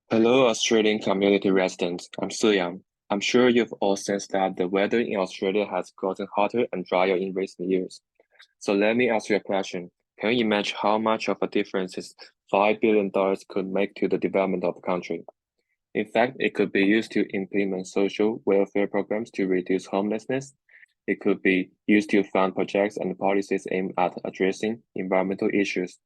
Hello, Australian community residents. I'm Suyang. I'm sure you've all sensed that the weather in Australia has gotten hotter and drier in recent years. So let me ask you a question. Can you imagine how much of a difference $5 billion could make to the development of the country? In fact, it could be used to implement social welfare programs to reduce homelessness. It could be used to fund projects and policies aimed at addressing environmental issues.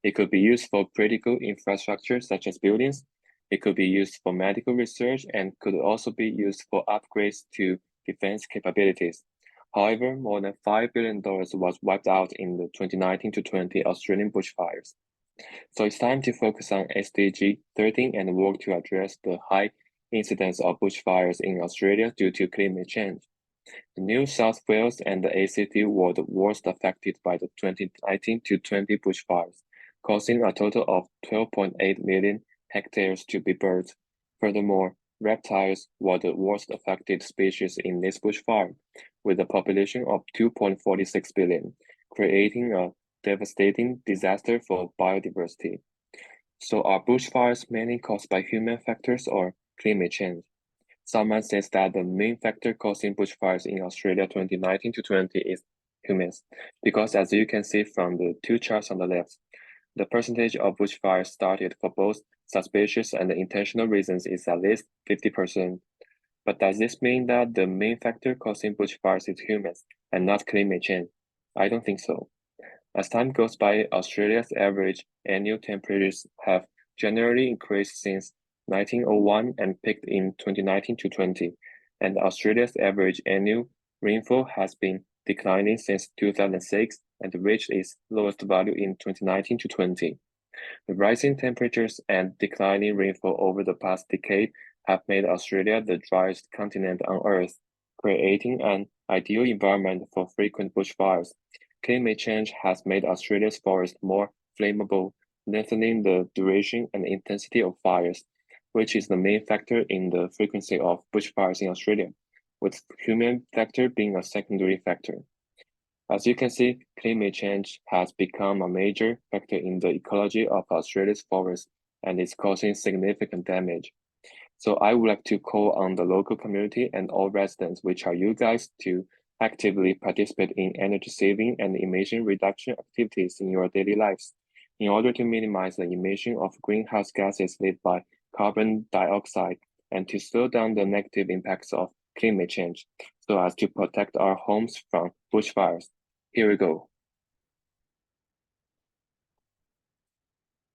It could be used for critical infrastructure such as buildings. It could be used for medical research and could also be used for upgrades to defense capabilities. However, more than $5 billion was wiped out in the 2019 to 20 Australian bushfires. So it's time to focus on SDG 13 and work to address the high incidence of bushfires in Australia due to climate change. The New South Wales and the ACT were the worst affected by the 2019 to 20 bushfires, causing a total of 12.8 million hectares to be burnt. Furthermore, reptiles were the worst affected species in this bushfire, with a population of 2.46 billion, creating a devastating disaster for biodiversity. So are bushfires mainly caused by human factors or climate change? Someone says that the main factor causing bushfires in Australia 2019 to 20 is humans, because as you can see from the two charts on the left, the percentage of bushfires started for both suspicious and intentional reasons is at least 50%. But does this mean that the main factor causing bushfires is humans and not climate change? I don't think so. As time goes by, Australia's average annual temperatures have generally increased since 1901 and peaked in 2019 to 20, and Australia's average annual rainfall has been declining since 2006 and reached its lowest value in 2019 to 20. The rising temperatures and declining rainfall over the past decade have made Australia the driest continent on Earth, creating an ideal environment for frequent bushfires. Climate change has made Australia's forests more flammable, lengthening the duration and intensity of fires, which is the main factor in the frequency of bushfires in Australia, with human factor being a secondary factor. As you can see, climate change has become a major factor in the ecology of Australia's forests and is causing significant damage. So I would like to call on the local community and all residents, which are you guys, to actively participate in energy saving and emission reduction activities in your daily lives in order to minimize the emission of greenhouse gases led by carbon dioxide and to slow down the negative impacts of climate change so as to protect our homes from bushfires. Here we go.